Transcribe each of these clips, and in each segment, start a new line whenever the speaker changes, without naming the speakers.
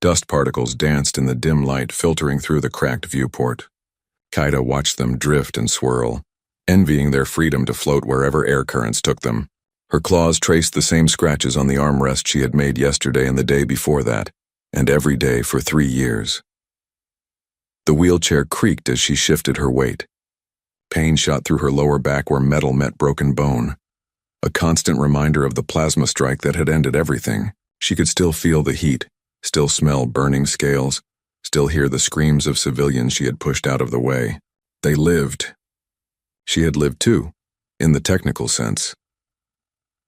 Dust particles danced in the dim light filtering through the cracked viewport. Kaida watched them drift and swirl, envying their freedom to float wherever air currents took them. Her claws traced the same scratches on the armrest she had made yesterday and the day before that, and every day for 3 years. The wheelchair creaked as she shifted her weight. Pain shot through her lower back where metal met broken bone. A constant reminder of the plasma strike that had ended everything. She could still feel the heat, still smell burning scales, still hear the screams of civilians she had pushed out of the way. They lived. She had lived too, in the technical sense.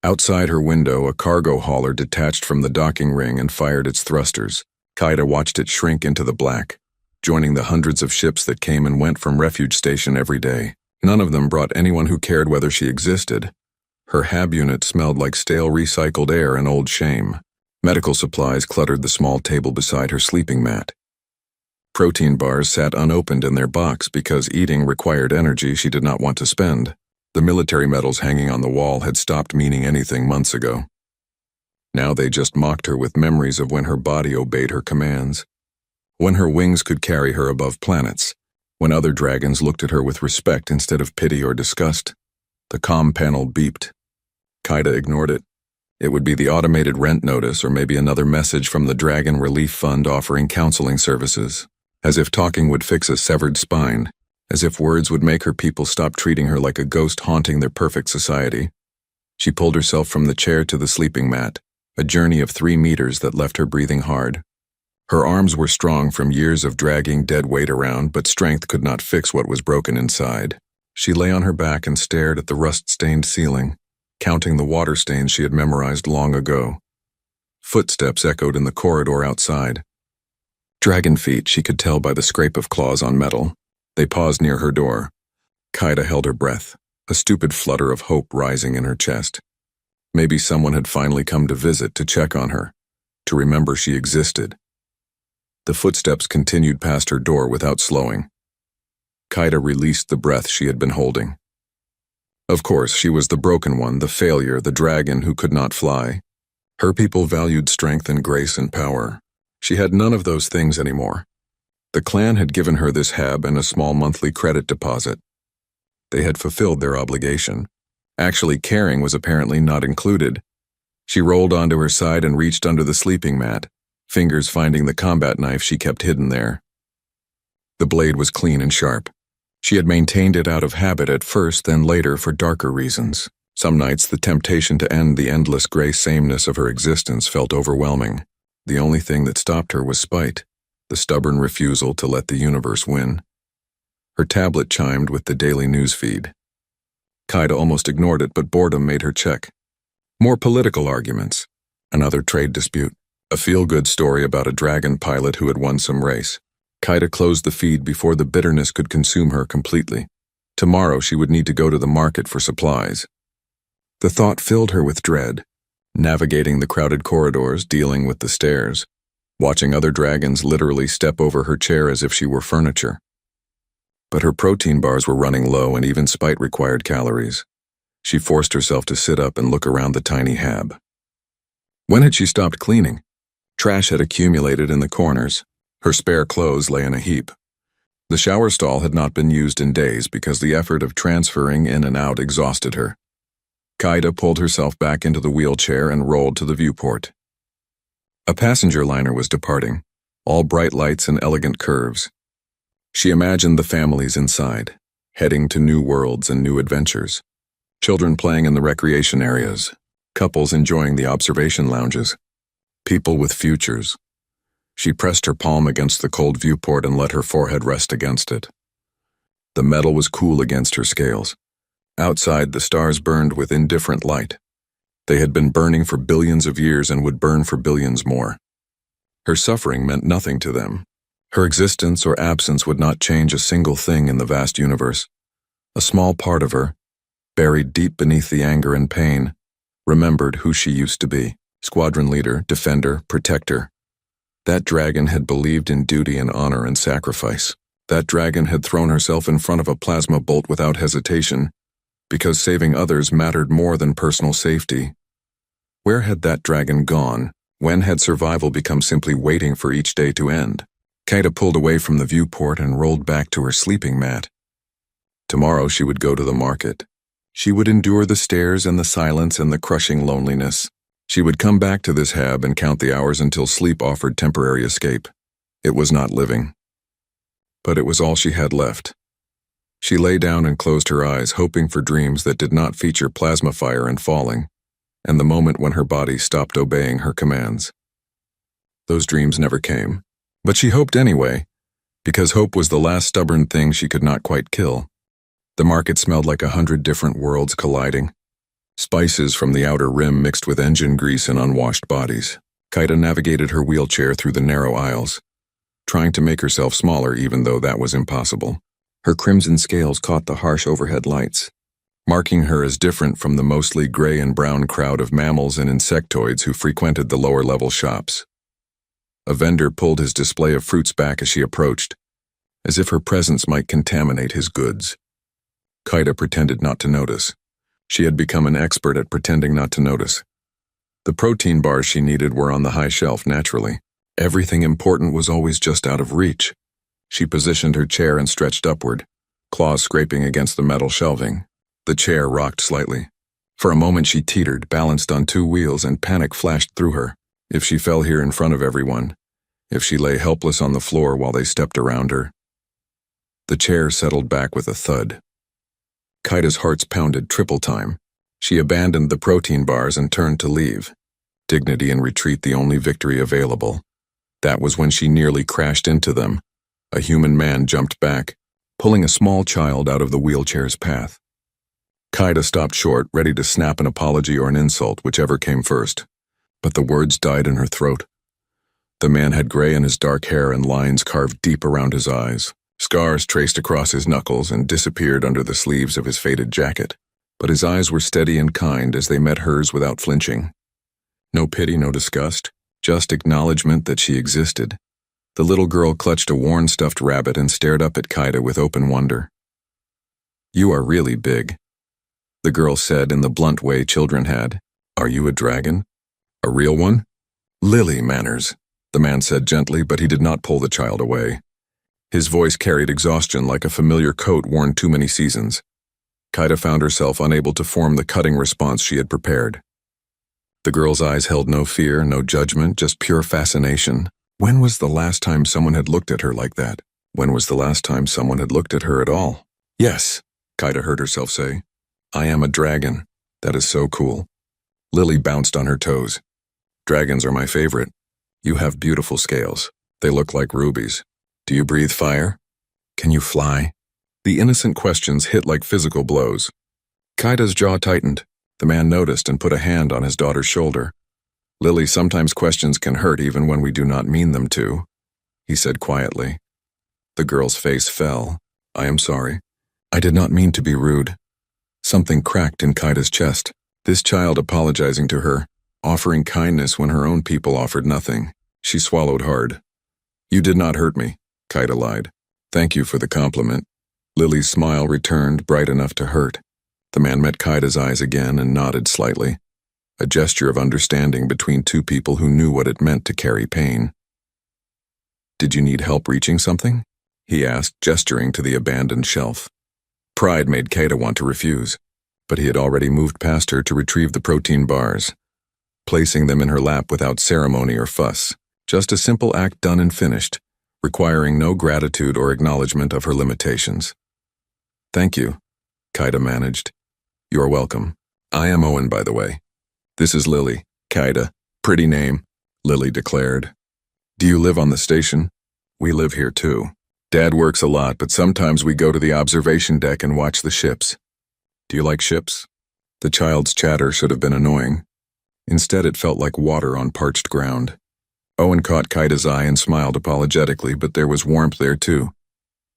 Outside her window, a cargo hauler detached from the docking ring and fired its thrusters. Kaida watched it shrink into the black, joining the hundreds of ships that came and went from Refuge Station every day. None of them brought anyone who cared whether she existed. Her hab unit smelled like stale recycled air and old shame. Medical supplies cluttered the small table beside her sleeping mat. Protein bars sat unopened in their box because eating required energy she did not want to spend. The military medals hanging on the wall had stopped meaning anything months ago. Now they just mocked her with memories of when her body obeyed her commands, when her wings could carry her above planets, when other dragons looked at her with respect instead of pity or disgust. The comm panel beeped. Kaida ignored it. It would be the automated rent notice or maybe another message from the Dragon Relief Fund offering counseling services. As if talking would fix a severed spine. As if words would make her people stop treating her like a ghost haunting their perfect society. She pulled herself from the chair to the sleeping mat, a journey of 3 meters that left her breathing hard. Her arms were strong from years of dragging dead weight around, but strength could not fix what was broken inside. She lay on her back and stared at the rust-stained ceiling, counting the water stains she had memorized long ago. Footsteps echoed in the corridor outside. Dragon feet, she could tell by the scrape of claws on metal. They paused near her door. Kaida held her breath, a stupid flutter of hope rising in her chest. Maybe someone had finally come to visit to check on her, to remember she existed. The footsteps continued past her door without slowing. Kaida released the breath she had been holding. Of course, she was the broken one, the failure, the dragon who could not fly. Her people valued strength and grace and power. She had none of those things anymore. The clan had given her this hab and a small monthly credit deposit. They had fulfilled their obligation. Actually, caring was apparently not included. She rolled onto her side and reached under the sleeping mat, fingers finding the combat knife she kept hidden there. The blade was clean and sharp. She had maintained it out of habit at first, then later for darker reasons. Some nights the temptation to end the endless gray sameness of her existence felt overwhelming. The only thing that stopped her was spite, the stubborn refusal to let the universe win. Her tablet chimed with the daily news feed. Kaida almost ignored it, but boredom made her check. More political arguments, another trade dispute, a feel-good story about a dragon pilot who had won some race. Kaida closed the feed before the bitterness could consume her completely. Tomorrow she would need to go to the market for supplies. The thought filled her with dread, navigating the crowded corridors, dealing with the stairs, watching other dragons literally step over her chair as if she were furniture. But her protein bars were running low and even spite required calories. She forced herself to sit up and look around the tiny hab. When had she stopped cleaning? Trash had accumulated in the corners. Her spare clothes lay in a heap. The shower stall had not been used in days because the effort of transferring in and out exhausted her. Kaida pulled herself back into the wheelchair and rolled to the viewport. A passenger liner was departing, all bright lights and elegant curves. She imagined the families inside, heading to new worlds and new adventures. Children playing in the recreation areas, couples enjoying the observation lounges, people with futures. She pressed her palm against the cold viewport and let her forehead rest against it. The metal was cool against her scales. Outside, the stars burned with indifferent light. They had been burning for billions of years and would burn for billions more. Her suffering meant nothing to them. Her existence or absence would not change a single thing in the vast universe. A small part of her, buried deep beneath the anger and pain, remembered who she used to be. Squadron leader, defender, protector. That dragon had believed in duty and honor and sacrifice. That dragon had thrown herself in front of a plasma bolt without hesitation, because saving others mattered more than personal safety. Where had that dragon gone? When had survival become simply waiting for each day to end? Kaida pulled away from the viewport and rolled back to her sleeping mat. Tomorrow she would go to the market. She would endure the stairs and the silence and the crushing loneliness. She would come back to this hab and count the hours until sleep offered temporary escape. It was not living. But it was all she had left. She lay down and closed her eyes, hoping for dreams that did not feature plasma fire and falling, and the moment when her body stopped obeying her commands. Those dreams never came, but she hoped anyway, because hope was the last stubborn thing she could not quite kill. The market smelled like 100 different worlds colliding. Spices from the outer rim mixed with engine grease and unwashed bodies. Kaida navigated her wheelchair through the narrow aisles, trying to make herself smaller even though that was impossible. Her crimson scales caught the harsh overhead lights, marking her as different from the mostly gray and brown crowd of mammals and insectoids who frequented the lower-level shops. A vendor pulled his display of fruits back as she approached, as if her presence might contaminate his goods. Kaida pretended not to notice. She had become an expert at pretending not to notice. The protein bars she needed were on the high shelf naturally. Everything important was always just out of reach. She positioned her chair and stretched upward, claws scraping against the metal shelving. The chair rocked slightly. For a moment she teetered, balanced on two wheels, and panic flashed through her. If she fell here in front of everyone, if she lay helpless on the floor while they stepped around her. The chair settled back with a thud. Kaida's hearts pounded triple time. She abandoned the protein bars and turned to leave. Dignity and retreat the only victory available. That was when she nearly crashed into them. A human man jumped back, pulling a small child out of the wheelchair's path. Kaida stopped short, ready to snap an apology or an insult, whichever came first. But the words died in her throat. The man had gray in his dark hair and lines carved deep around his eyes. Scars traced across his knuckles and disappeared under the sleeves of his faded jacket. But his eyes were steady and kind as they met hers without flinching. No pity, no disgust, just acknowledgement that she existed. The little girl clutched a worn stuffed rabbit and stared up at Kaida with open wonder. "You are really big," the girl said in the blunt way children had. "Are you a dragon? A real one?" "Lily manners," the man said gently, but he did not pull the child away. His voice carried exhaustion like a familiar coat worn too many seasons. Kaida found herself unable to form the cutting response she had prepared. The girl's eyes held no fear, no judgment, just pure fascination. When was the last time someone had looked at her like that? When was the last time someone had looked at her at all? "Yes," Kaida heard herself say. "I am a dragon. That is so cool." Lily bounced on her toes. "Dragons are my favorite. You have beautiful scales. They look like rubies. Do you breathe fire? Can you fly?" The innocent questions hit like physical blows. Kaida's jaw tightened. The man noticed and put a hand on his daughter's shoulder. "Lily, sometimes questions can hurt even when we do not mean them to," he said quietly. The girl's face fell. "I am sorry. I did not mean to be rude." Something cracked in Kaida's chest. This child apologizing to her, offering kindness when her own people offered nothing. She swallowed hard. "You did not hurt me," Kaida lied. "Thank you for the compliment." Lily's smile returned, bright enough to hurt. The man met Kaida's eyes again and nodded slightly, a gesture of understanding between two people who knew what it meant to carry pain. "Did you need help reaching something?" he asked, gesturing to the abandoned shelf. Pride made Kaida want to refuse, but he had already moved past her to retrieve the protein bars, placing them in her lap without ceremony or fuss. Just a simple act done and finished, requiring no gratitude or acknowledgement of her limitations. "Thank you," Kaida managed. "You are welcome. I am Owen, by the way. This is Lily." "Kaida, pretty name," Lily declared. "Do you live on the station?" "We live here too. Dad works a lot, but sometimes we go to the observation deck and watch the ships." "Do you like ships?" The child's chatter should have been annoying. Instead, it felt like water on parched ground. Owen caught Kaida's eye and smiled apologetically, but there was warmth there too.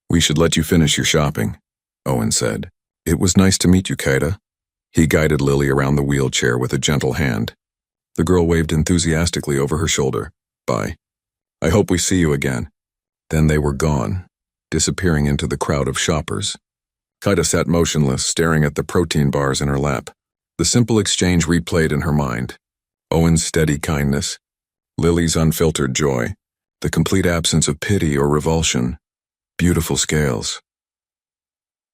"We should let you finish your shopping," Owen said. "It was nice to meet you, Kaida." He guided Lily around the wheelchair with a gentle hand. The girl waved enthusiastically over her shoulder. "Bye. I hope we see you again." Then they were gone, disappearing into the crowd of shoppers. Kaida sat motionless, staring at the protein bars in her lap. The simple exchange replayed in her mind. Owen's steady kindness, Lily's unfiltered joy, the complete absence of pity or revulsion. Beautiful scales.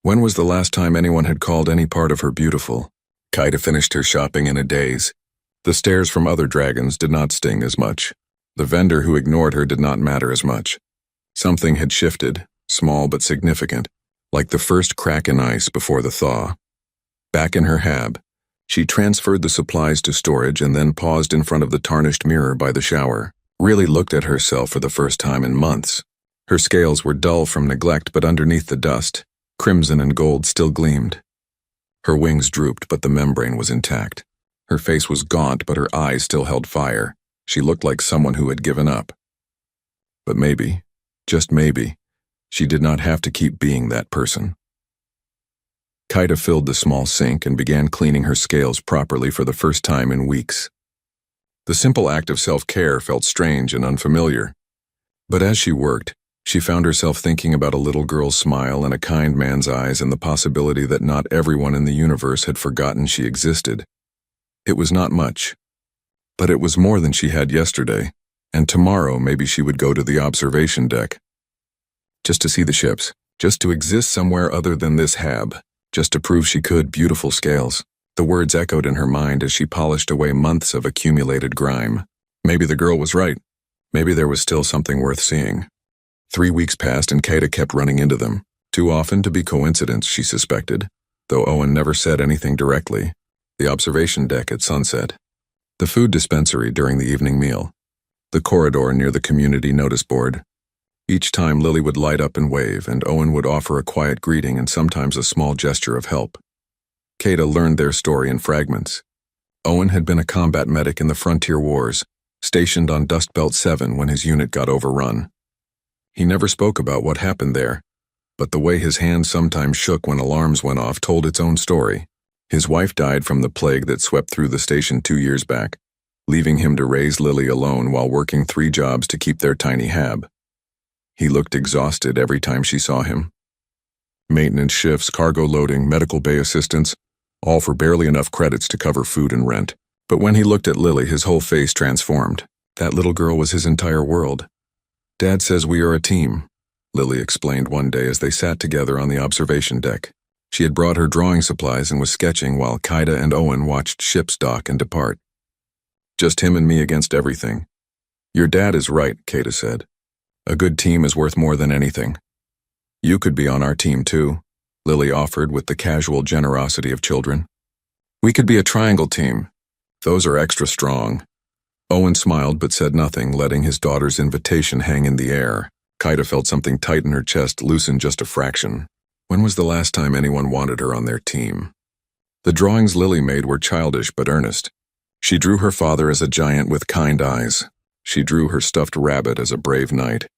When was the last time anyone had called any part of her beautiful? Kaida finished her shopping in a daze. The stares from other dragons did not sting as much. The vendor who ignored her did not matter as much. Something had shifted, small but significant, like the first crack in ice before the thaw. Back in her hab, she transferred the supplies to storage and then paused in front of the tarnished mirror by the shower. Really looked at herself for the first time in months. Her scales were dull from neglect, but underneath the dust, crimson and gold still gleamed. Her wings drooped, but the membrane was intact. Her face was gaunt, but her eyes still held fire. She looked like someone who had given up. But maybe, just maybe, she did not have to keep being that person. Kaida filled the small sink and began cleaning her scales properly for the first time in weeks. The simple act of self-care felt strange and unfamiliar. But as she worked, she found herself thinking about a little girl's smile and a kind man's eyes and the possibility that not everyone in the universe had forgotten she existed. It was not much, but it was more than she had yesterday, and tomorrow maybe she would go to the observation deck. Just to see the ships, just to exist somewhere other than this hab, just to prove she could. Beautiful scales. The words echoed in her mind as she polished away months of accumulated grime. Maybe the girl was right. Maybe there was still something worth seeing. 3 weeks passed and Kaida kept running into them. Too often to be coincidence, she suspected, though Owen never said anything directly. The observation deck at sunset. The food dispensary during the evening meal. The corridor near the community notice board. Each time Lily would light up and wave, and Owen would offer a quiet greeting and sometimes a small gesture of help. Kaida learned their story in fragments. Owen had been a combat medic in the Frontier Wars, stationed on Dust Belt 7 when his unit got overrun. He never spoke about what happened there, but the way his hand sometimes shook when alarms went off told its own story. His wife died from the plague that swept through the station 2 years back, leaving him to raise Lily alone while working 3 jobs to keep their tiny hab. He looked exhausted every time she saw him. Maintenance shifts, cargo loading, medical bay assistance, all for barely enough credits to cover food and rent. But when he looked at Lily, his whole face transformed. That little girl was his entire world. "Dad says we are a team," Lily explained one day as they sat together on the observation deck. She had brought her drawing supplies and was sketching while Kaida and Owen watched ships dock and depart. "Just him and me against everything." "Your dad is right," Kaida said. "A good team is worth more than anything." "You could be on our team too," Lily offered with the casual generosity of children. "We could be a triangle team. Those are extra strong." Owen smiled but said nothing, letting his daughter's invitation hang in the air. Kaida felt something tight in her chest loosen just a fraction. When was the last time anyone wanted her on their team? The drawings Lily made were childish but earnest. She drew her father as a giant with kind eyes. She drew her stuffed rabbit as a brave knight.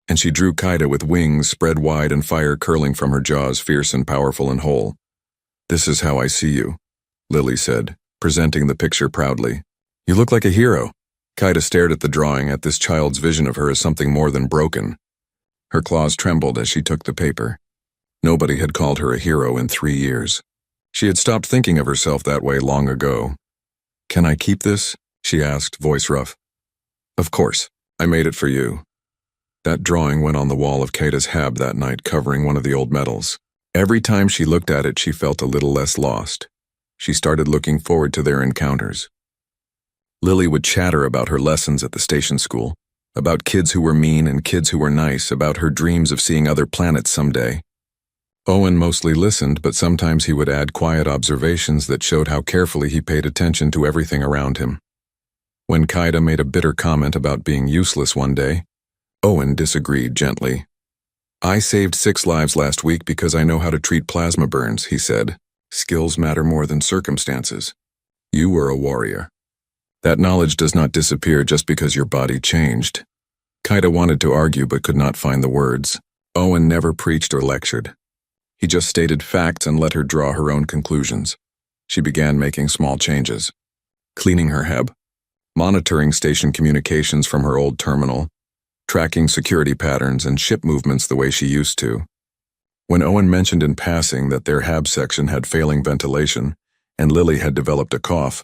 And she drew Kaida with wings spread wide and fire curling from her jaws, fierce and powerful and whole. "This is how I see you," Lily said, presenting the picture proudly. "You look like a hero." Kaida stared at the drawing, at this child's vision of her as something more than broken. Her claws trembled as she took the paper. Nobody had called her a hero in 3 years. She had stopped thinking of herself that way long ago. "Can I keep this?" she asked, voice rough. "Of course. I made it for you." That drawing went on the wall of Kaida's hab that night, covering one of the old medals. Every time she looked at it, she felt a little less lost. She started looking forward to their encounters. Lily would chatter about her lessons at the station school, about kids who were mean and kids who were nice, about her dreams of seeing other planets someday. Owen mostly listened, but sometimes he would add quiet observations that showed how carefully he paid attention to everything around him. When Kaida made a bitter comment about being useless one day, Owen disagreed gently. "I saved 6 lives last week because I know how to treat plasma burns," he said. "Skills matter more than circumstances. You were a warrior. That knowledge does not disappear just because your body changed." Kaida wanted to argue but could not find the words. Owen never preached or lectured. He just stated facts and let her draw her own conclusions. She began making small changes. Cleaning her hab, monitoring station communications from her old terminal, tracking security patterns and ship movements the way she used to. When Owen mentioned in passing that their hab section had failing ventilation and Lily had developed a cough,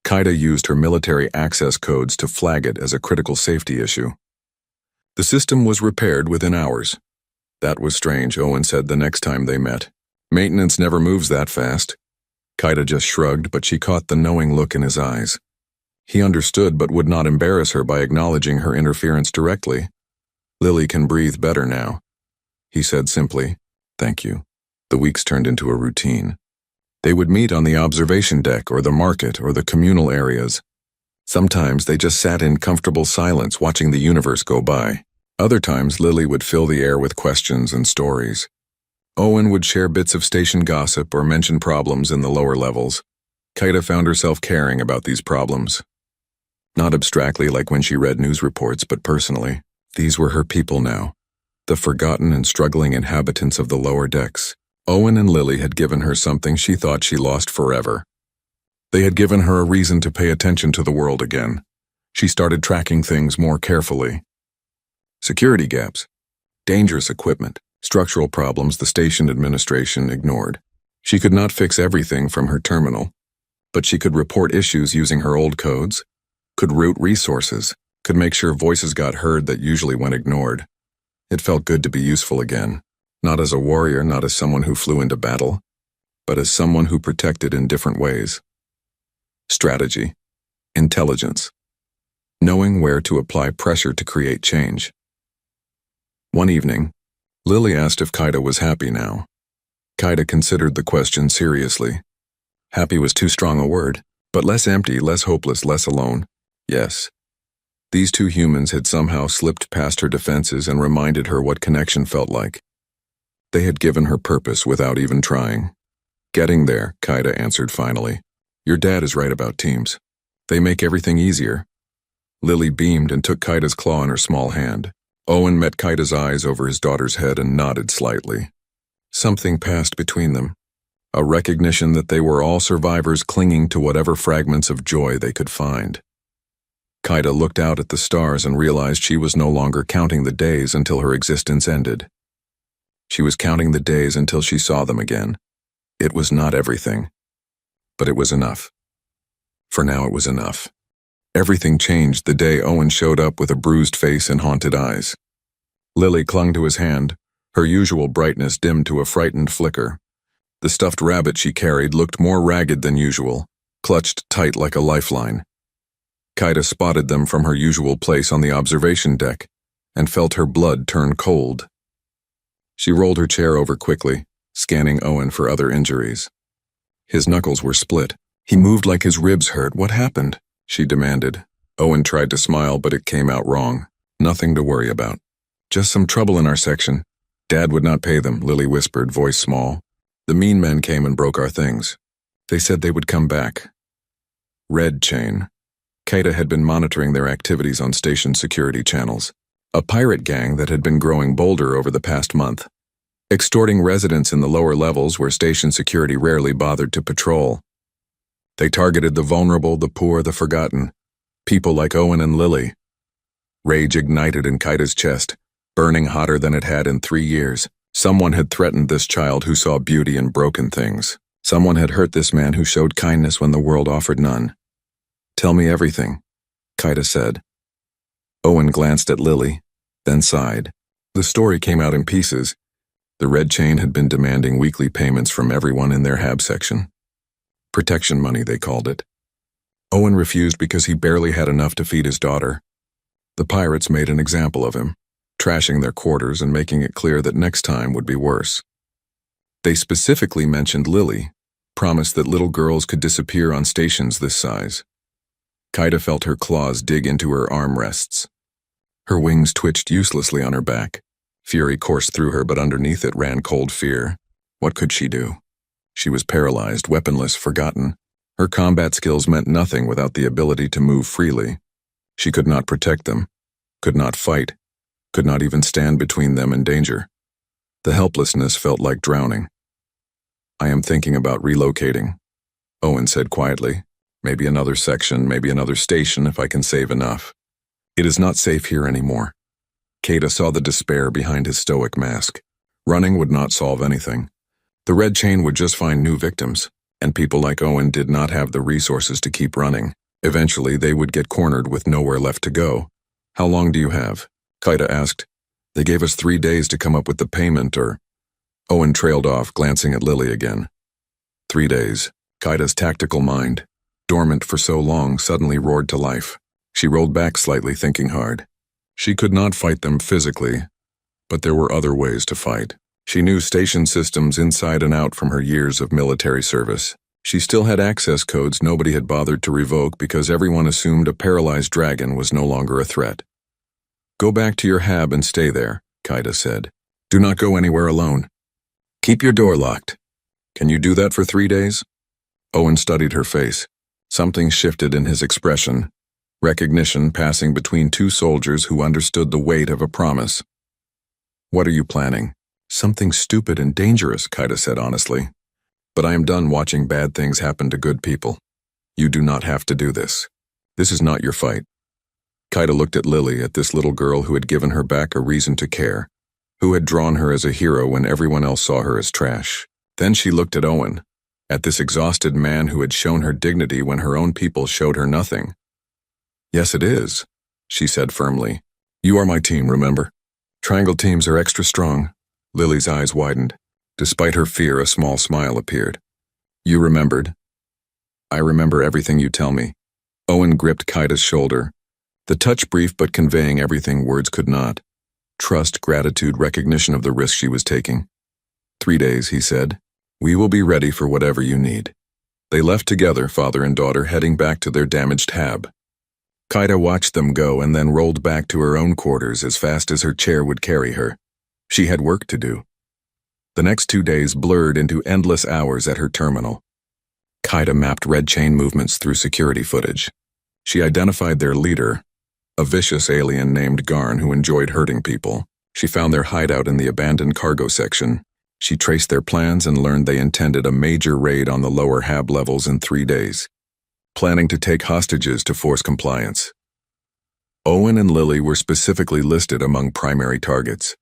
Kaida used her military access codes to flag it as a critical safety issue. The system was repaired within hours. That was strange, Owen said the next time they met. Maintenance never moves that fast. Kaida just shrugged, but she caught the knowing look in his eyes. He understood but would not embarrass her by acknowledging her interference directly. Lily can breathe better now. He said simply, "Thank you." The weeks turned into a routine. They would meet on the observation deck or the market or the communal areas. Sometimes they just sat in comfortable silence watching the universe go by. Other times Lily would fill the air with questions and stories. Owen would share bits of station gossip or mention problems in the lower levels. Kaida found herself caring about these problems. Not abstractly like when she read news reports, but personally. These were her people now. The forgotten and struggling inhabitants of the lower decks. Owen and Lily had given her something she thought she lost forever. They had given her a reason to pay attention to the world again. She started tracking things more carefully. Security gaps, dangerous equipment, structural problems the station administration ignored. She could not fix everything from her terminal, but she could report issues using her old codes, could route resources, could make sure voices got heard that usually went ignored. It felt good to be useful again, not as a warrior, not as someone who flew into battle, but as someone who protected in different ways. Strategy, intelligence, knowing where to apply pressure to create change. One evening, Lily asked if Kaida was happy now. Kaida considered the question seriously. Happy was too strong a word, but less empty, less hopeless, less alone. Yes. These two humans had somehow slipped past her defenses and reminded her what connection felt like. They had given her purpose without even trying. Getting there, Kaida answered finally. Your dad is right about teams. They make everything easier. Lily beamed and took Kaida's claw in her small hand. Owen met Kaida's eyes over his daughter's head and nodded slightly. Something passed between them. A recognition that they were all survivors clinging to whatever fragments of joy they could find. Kaida looked out at the stars and realized she was no longer counting the days until her existence ended. She was counting the days until she saw them again. It was not everything, but it was enough. For now it was enough. Everything changed the day Owen showed up with a bruised face and haunted eyes. Lily clung to his hand, her usual brightness dimmed to a frightened flicker. The stuffed rabbit she carried looked more ragged than usual, clutched tight like a lifeline. Kaida spotted them from her usual place on the observation deck and felt her blood turn cold. She rolled her chair over quickly, scanning Owen for other injuries. His knuckles were split. He moved like his ribs hurt. What happened? She demanded. Owen tried to smile, but it came out wrong. Nothing to worry about. Just some trouble in our section. Dad would not pay them, Lily whispered, voice small. The mean men came and broke our things. They said they would come back. Red Chain. Kaida had been monitoring their activities on station security channels. A pirate gang that had been growing bolder over the past month, extorting residents in the lower levels where station security rarely bothered to patrol. They targeted the vulnerable, the poor, the forgotten, people like Owen and Lily. Rage ignited in Kaida's chest, burning hotter than it had in 3 years. Someone had threatened this child who saw beauty in broken things. Someone had hurt this man who showed kindness when the world offered none. Tell me everything, Kaida said. Owen glanced at Lily, then sighed. The story came out in pieces. The Red Chain had been demanding weekly payments from everyone in their HAB section. Protection money, they called it. Owen refused because he barely had enough to feed his daughter. The pirates made an example of him, trashing their quarters and making it clear that next time would be worse. They specifically mentioned Lily, promised that little girls could disappear on stations this size. Kaida felt her claws dig into her armrests. Her wings twitched uselessly on her back. Fury coursed through her, but underneath it ran cold fear. What could she do? She was paralyzed, weaponless, forgotten. Her combat skills meant nothing without the ability to move freely. She could not protect them, could not fight, could not even stand between them and danger. The helplessness felt like drowning. I am thinking about relocating, Owen said quietly. Maybe another section, maybe another station if I can save enough. It is not safe here anymore. Kaida saw the despair behind his stoic mask. Running would not solve anything. The Red Chain would just find new victims. and people like Owen did not have the resources to keep running. Eventually, they would get cornered with nowhere left to go. How long do you have? Kaida asked. They gave us 3 days to come up with the payment or... Owen trailed off, glancing at Lily again. 3 days. Kaida's tactical mind, dormant for so long, suddenly roared to life. She rolled back slightly, thinking hard. She could not fight them physically, but there were other ways to fight. She knew station systems inside and out from her years of military service. She still had access codes nobody had bothered to revoke because everyone assumed a paralyzed dragon was no longer a threat. Go back to your hab and stay there, Kaida said. Do not go anywhere alone. Keep your door locked. Can you do that for 3 days? Owen studied her face. Something shifted in his expression, recognition passing between two soldiers who understood the weight of a promise. What are you planning? Something stupid and dangerous, Kaida said honestly. But I am done watching bad things happen to good people. You do not have to do this. This is not your fight. Kaida looked at Lily, at this little girl who had given her back a reason to care, who had drawn her as a hero when everyone else saw her as trash. Then she looked at Owen, at this exhausted man who had shown her dignity when her own people showed her nothing. Yes, it is, she said firmly. You are my team, remember? Triangle teams are extra strong. Lily's eyes widened. Despite her fear, a small smile appeared. You remembered? I remember everything you tell me. Owen gripped Kaida's shoulder, the touch brief but conveying everything words could not. Trust, gratitude, recognition of the risk she was taking. 3 days, he said. We will be ready for whatever you need. They left together, father and daughter, heading back to their damaged hab. Kaida watched them go and then rolled back to her own quarters as fast as her chair would carry her. She had work to do. The next 2 days blurred into endless hours at her terminal. Kaida mapped red chain movements through security footage. She identified their leader, a vicious alien named Garn who enjoyed hurting people. She found their hideout in the abandoned cargo section. She traced their plans and learned they intended a major raid on the lower hab levels in 3 days, planning to take hostages to force compliance. Owen and Lily were specifically listed among primary targets.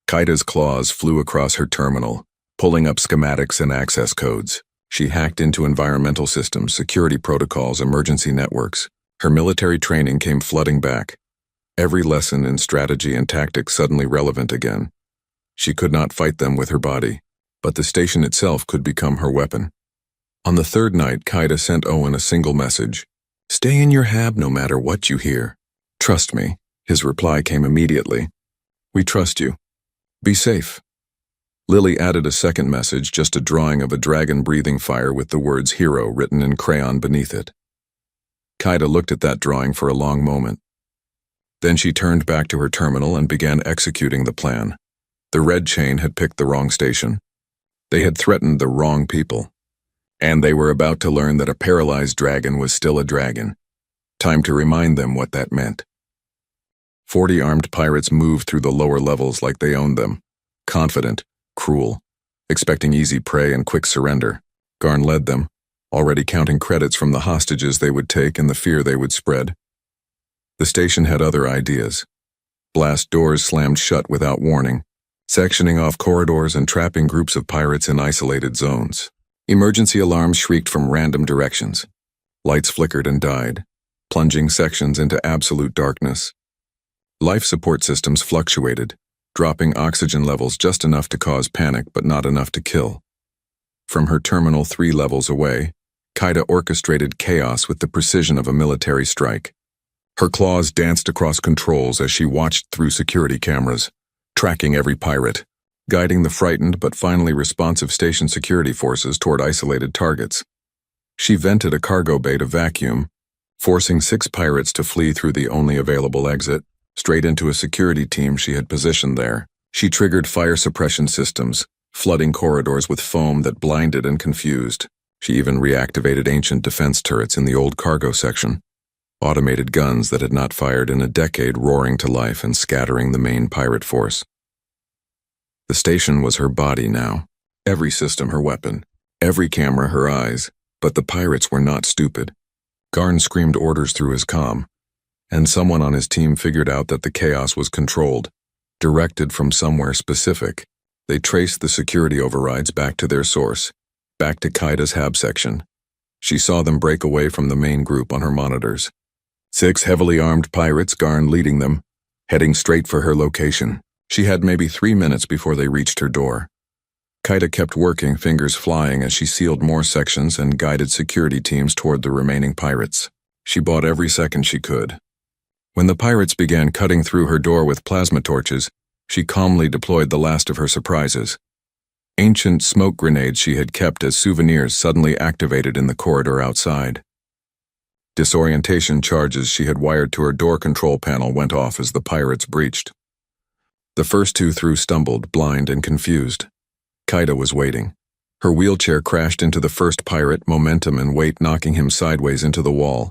Kaida's claws flew across her terminal, pulling up schematics and access codes. She hacked into environmental systems, security protocols, emergency networks. Her military training came flooding back. Every lesson in strategy and tactics suddenly relevant again. She could not fight them with her body, but the station itself could become her weapon. On the 3rd night, Kaida sent Owen a single message. Stay in your hab no matter what you hear. Trust me. His reply came immediately. We trust you. Be safe. Lily added a second message, just a drawing of a dragon breathing fire with the words hero written in crayon beneath it. Kaida looked at that drawing for a long moment. Then she turned back to her terminal and began executing the plan. The red chain had picked the wrong station. They had threatened the wrong people. And they were about to learn that a paralyzed dragon was still a dragon. Time to remind them what that meant. 40 armed pirates moved through the lower levels like they owned them. Confident, cruel, expecting easy prey and quick surrender. Garn led them, already counting credits from the hostages they would take and the fear they would spread. The station had other ideas. Blast doors slammed shut without warning, sectioning off corridors and trapping groups of pirates in isolated zones. Emergency alarms shrieked from random directions. Lights flickered and died, plunging sections into absolute darkness. Life support systems fluctuated, dropping oxygen levels just enough to cause panic but not enough to kill. From her terminal 3 levels away, Kaida orchestrated chaos with the precision of a military strike. Her claws danced across controls as she watched through security cameras, tracking every pirate, guiding the frightened but finally responsive station security forces toward isolated targets. She vented a cargo bay to vacuum, forcing 6 pirates to flee through the only available exit, straight into a security team she had positioned there. She triggered fire suppression systems, flooding corridors with foam that blinded and confused. She even reactivated ancient defense turrets in the old cargo section, automated guns that had not fired in a decade roaring to life and scattering the main pirate force. The station was her body now, every system her weapon, every camera her eyes, but the pirates were not stupid. Garn screamed orders through his comm, and someone on his team figured out that the chaos was controlled, directed from somewhere specific. They traced the security overrides back to their source, Back to Kaida's hab section. She saw them break away from the main group on her monitors. 6 heavily armed pirates, Garn leading them, heading straight for her location. She had maybe 3 minutes before they reached her door. Kaida kept working, fingers flying as she sealed more sections and guided security teams toward the remaining pirates. She bought every second she could. When the pirates began cutting through her door with plasma torches, she calmly deployed the last of her surprises. Ancient smoke grenades she had kept as souvenirs suddenly activated in the corridor outside. Disorientation charges she had wired to her door control panel went off as the pirates breached. The first 2 through stumbled, blind and confused. Kaida was waiting. Her wheelchair crashed into the first pirate, momentum and weight knocking him sideways into the wall.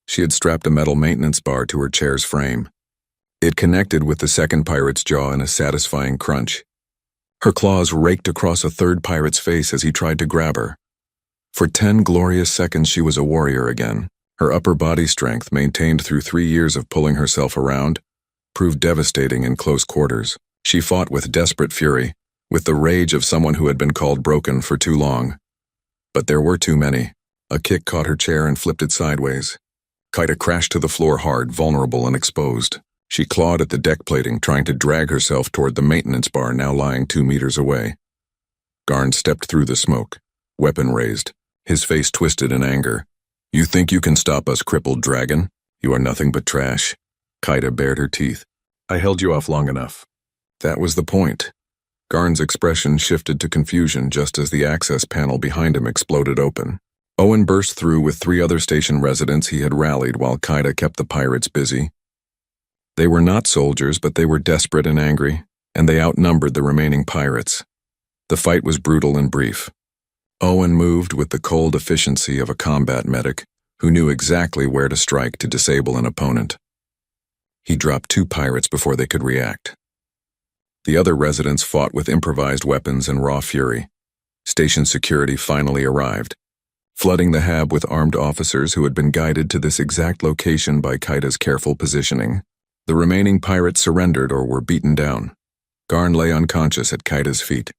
She had strapped a metal maintenance bar to her chair's frame. It connected with the second pirate's jaw in a satisfying crunch. Her claws raked across a third pirate's face as he tried to grab her. For 10 glorious seconds she was a warrior again. Her upper body strength, maintained through 3 years of pulling herself around, proved devastating in close quarters. She fought with desperate fury, with the rage of someone who had been called broken for too long. But there were too many. A kick caught her chair and flipped it sideways. Kaida crashed to the floor hard, vulnerable and exposed. She clawed at the deck plating, trying to drag herself toward the maintenance bar now lying 2 meters away. Garn stepped through the smoke, weapon raised, his face twisted in anger. "You think you can stop us, crippled dragon? You are nothing but trash." Kaida bared her teeth. "I held you off long enough." That was the point. Garn's expression shifted to confusion just as the access panel behind him exploded open. Owen burst through with 3 other station residents he had rallied while Kaida kept the pirates busy. They were not soldiers, but they were desperate and angry, and they outnumbered the remaining pirates. The fight was brutal and brief. Owen moved with the cold efficiency of a combat medic who knew exactly where to strike to disable an opponent. He dropped 2 pirates before they could react. The other residents fought with improvised weapons and raw fury. Station security finally arrived, flooding the hab with armed officers who had been guided to this exact location by Kaida's careful positioning. The remaining pirates surrendered or were beaten down. Garn lay unconscious at Kaida's feet,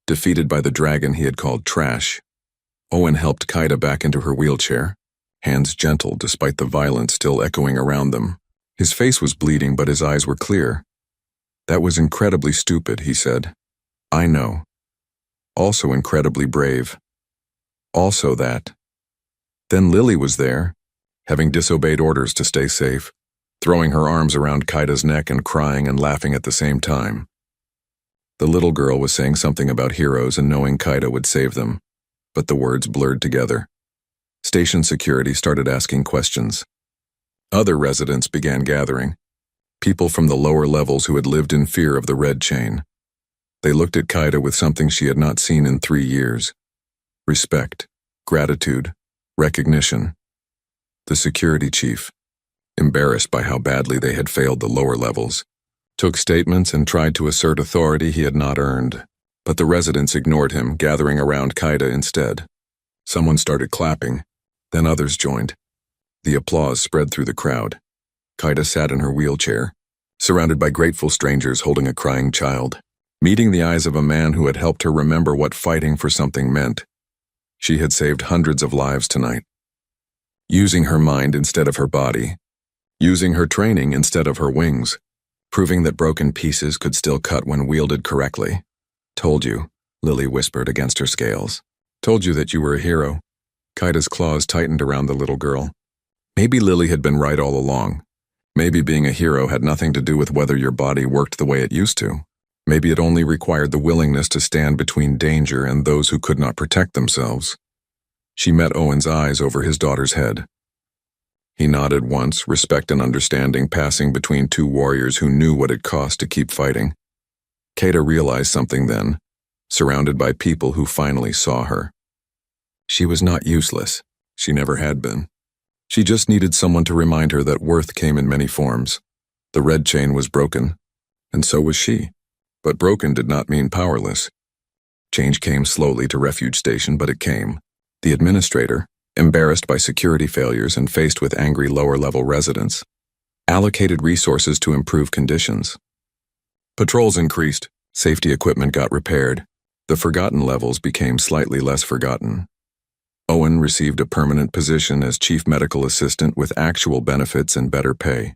defeated by the dragon he had called trash. Owen helped Kaida back into her wheelchair, hands gentle despite the violence still echoing around them. His face was bleeding, but his eyes were clear. "That was incredibly stupid," he said. "I know. Also incredibly brave. Also that." Then Lily was there, having disobeyed orders to stay safe, throwing her arms around Kaida's neck and crying and laughing at the same time. The little girl was saying something about heroes and knowing Kaida would save them, but the words blurred together. Station security started asking questions. Other residents began gathering, people from the lower levels who had lived in fear of the red chain. They looked at Kaida with something she had not seen in 3 years. Respect, gratitude, recognition. The security chief, embarrassed by how badly they had failed the lower levels, took statements and tried to assert authority he had not earned, but the residents ignored him, gathering around Kaida instead. Someone started clapping, then others joined. The applause spread through the crowd. Kaida sat in her wheelchair, surrounded by grateful strangers holding a crying child, meeting the eyes of a man who had helped her remember what fighting for something meant. She had saved hundreds of lives tonight. Using her mind instead of her body, using her training instead of her wings, proving that broken pieces could still cut when wielded correctly. "Told you," Lily whispered against her scales. "Told you that you were a hero." Kaida's claws tightened around the little girl. Maybe Lily had been right all along. Maybe being a hero had nothing to do with whether your body worked the way it used to. Maybe it only required the willingness to stand between danger and those who could not protect themselves. She met Owen's eyes over his daughter's head. He nodded once, respect and understanding passing between 2 warriors who knew what it cost to keep fighting. Kaida realized something then, surrounded by people who finally saw her. She was not useless. She never had been. She just needed someone to remind her that worth came in many forms. The red chain was broken, and so was she. But broken did not mean powerless. Change came slowly to Refuge Station, but it came. The administrator, embarrassed by security failures and faced with angry lower-level residents, allocated resources to improve conditions. Patrols increased, safety equipment got repaired, The forgotten levels became slightly less forgotten. Owen received a permanent position as chief medical assistant with actual benefits and better pay.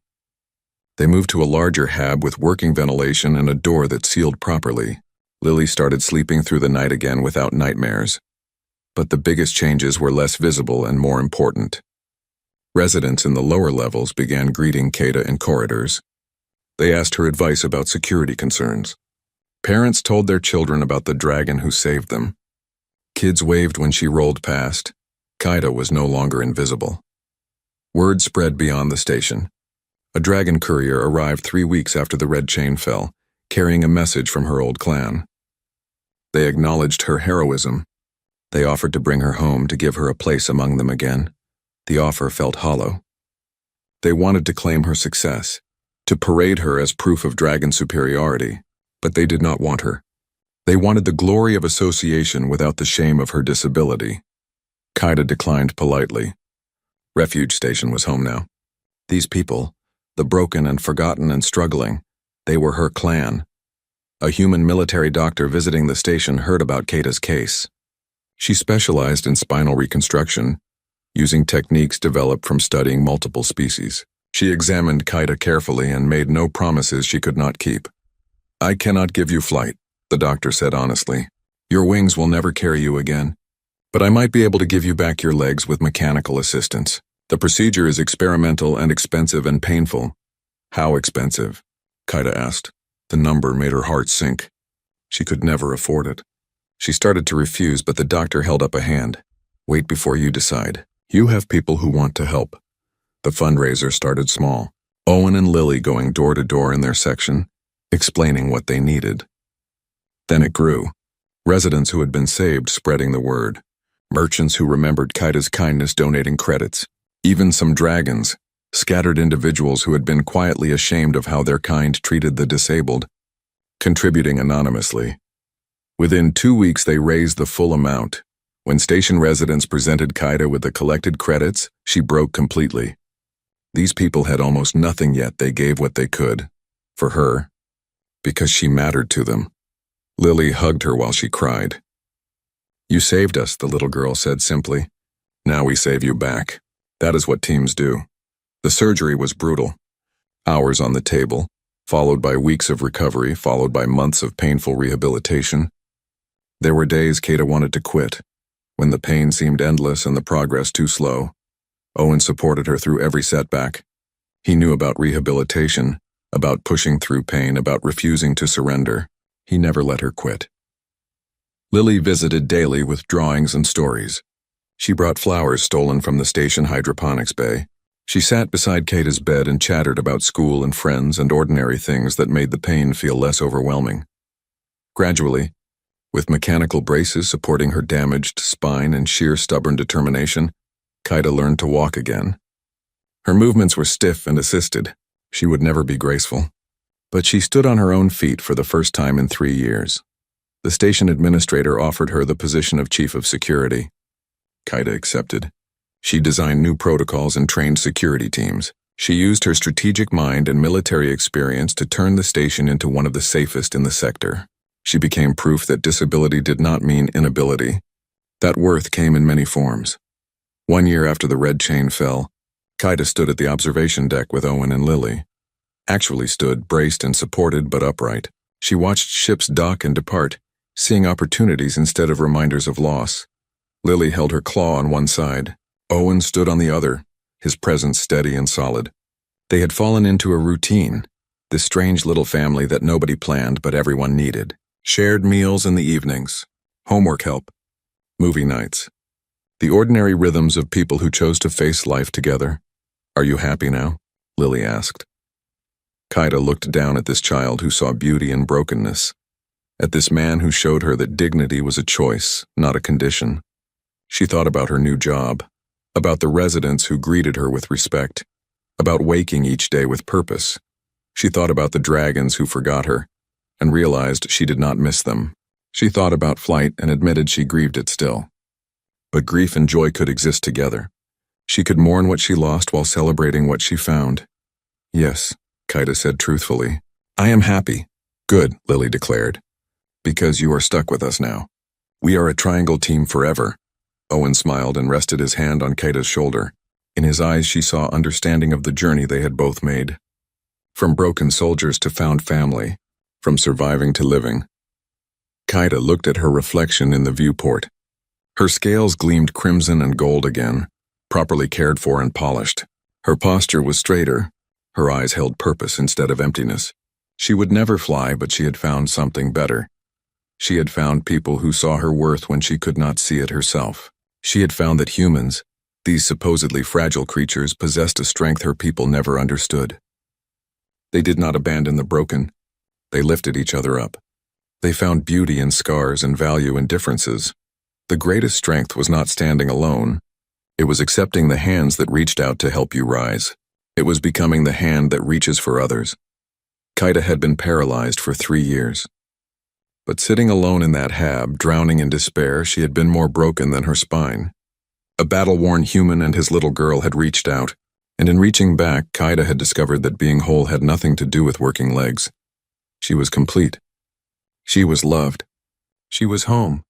They moved to a larger hab with working ventilation and a door that sealed properly. Lily started sleeping through the night again without nightmares. But the biggest changes were less visible and more important. Residents in the lower levels began greeting Kata in corridors. They asked her advice about security concerns. Parents told their children about the dragon who saved them. Kids waved when she rolled past. Kata was no longer invisible. Word spread beyond the station. A dragon courier arrived 3 weeks after the red chain fell, carrying a message from her old clan. They acknowledged her heroism. They offered to bring her home to give her a place among them again. The offer felt hollow. They wanted to claim her success, to parade her as proof of dragon superiority, but they did not want her. They wanted the glory of association without the shame of her disability. Kata declined politely. Refuge Station was home now. These people, the broken and forgotten and struggling, they were her clan. A human military doctor visiting the station heard about Kata's case. She specialized in spinal reconstruction, using techniques developed from studying multiple species. She examined Kata carefully and made no promises she could not keep. "I cannot give you flight," the doctor said honestly. "Your wings will never carry you again. But I might be able to give you back your legs with mechanical assistance. The procedure is experimental and expensive and painful." "How expensive?" Kata asked. The number made her heart sink. She could never afford it. She started to refuse, but the doctor held up a hand. "Wait before you decide. You have people who want to help." The fundraiser started small. Owen and Lily going door to door in their section, explaining what they needed. Then it grew. Residents who had been saved spreading the word. Merchants who remembered Kata's kindness donating credits. Even some dragons, scattered individuals who had been quietly ashamed of how their kind treated the disabled, contributing anonymously. Within 2 weeks they raised the full amount. When station residents presented Kata with the collected credits, she broke completely. These people had almost nothing, yet they gave what they could. For her. Because she mattered to them. Lily hugged her while she cried. "You saved us," the little girl said simply. "Now we save you back. That is what teams do." The surgery was brutal. Hours on the table, followed by weeks of recovery, followed by months of painful rehabilitation. There were days Kata wanted to quit, when the pain seemed endless and the progress too slow. Owen supported her through every setback. He knew about rehabilitation, about pushing through pain, about refusing to surrender. He never let her quit. Lily visited daily with drawings and stories. She brought flowers stolen from the station hydroponics bay. She sat beside Kata's bed and chattered about school and friends and ordinary things that made the pain feel less overwhelming. Gradually, with mechanical braces supporting her damaged spine and sheer stubborn determination, Kata learned to walk again. Her movements were stiff and assisted. She would never be graceful. But she stood on her own feet for the first time in 3 years. The station administrator offered her the position of chief of security. Kata accepted. She designed new protocols and trained security teams. She used her strategic mind and military experience to turn the station into one of the safest in the sector. She became proof that disability did not mean inability. That worth came in many forms. 1 year after the red chain fell, Kata stood at the observation deck with Owen and Lily. Actually stood, braced and supported but upright. She watched ships dock and depart, seeing opportunities instead of reminders of loss. Lily held her claw on one side. Owen stood on the other, his presence steady and solid. They had fallen into a routine, this strange little family that nobody planned but everyone needed. Shared meals in the evenings, homework help, movie nights. The ordinary rhythms of people who chose to face life together. "Are you happy now?" Lily asked. Kata looked down at this child who saw beauty in brokenness, at this man who showed her that dignity was a choice, not a condition. She thought about her new job, about the residents who greeted her with respect, about waking each day with purpose. She thought about the dragons who forgot her, and realized she did not miss them. She thought about flight and admitted she grieved it still. But grief and joy could exist together. She could mourn what she lost while celebrating what she found. "Yes," Kata said truthfully. "I am happy." "Good," Lily declared. Because you are stuck with us now. We are a triangle team forever. Owen smiled and rested his hand on Kaida's shoulder. In his eyes she saw understanding of the journey they had both made. From broken soldiers to found family, from surviving to living. Kaida looked at her reflection in the viewport. Her scales gleamed crimson and gold again, properly cared for and polished. Her posture was straighter. Her eyes held purpose instead of emptiness. She would never fly, but she had found something better. She had found people who saw her worth when she could not see it herself. She had found that humans, these supposedly fragile creatures, possessed a strength her people never understood. They did not abandon the broken. They lifted each other up. They found beauty in scars and value in differences. The greatest strength was not standing alone. It was accepting the hands that reached out to help you rise. It was becoming the hand that reaches for others. Kaida had been paralyzed for 3 years. But sitting alone in that hab, drowning in despair, she had been more broken than her spine. A battle-worn human and his little girl had reached out, and in reaching back, Kaida had discovered that being whole had nothing to do with working legs. She was complete. She was loved. She was home.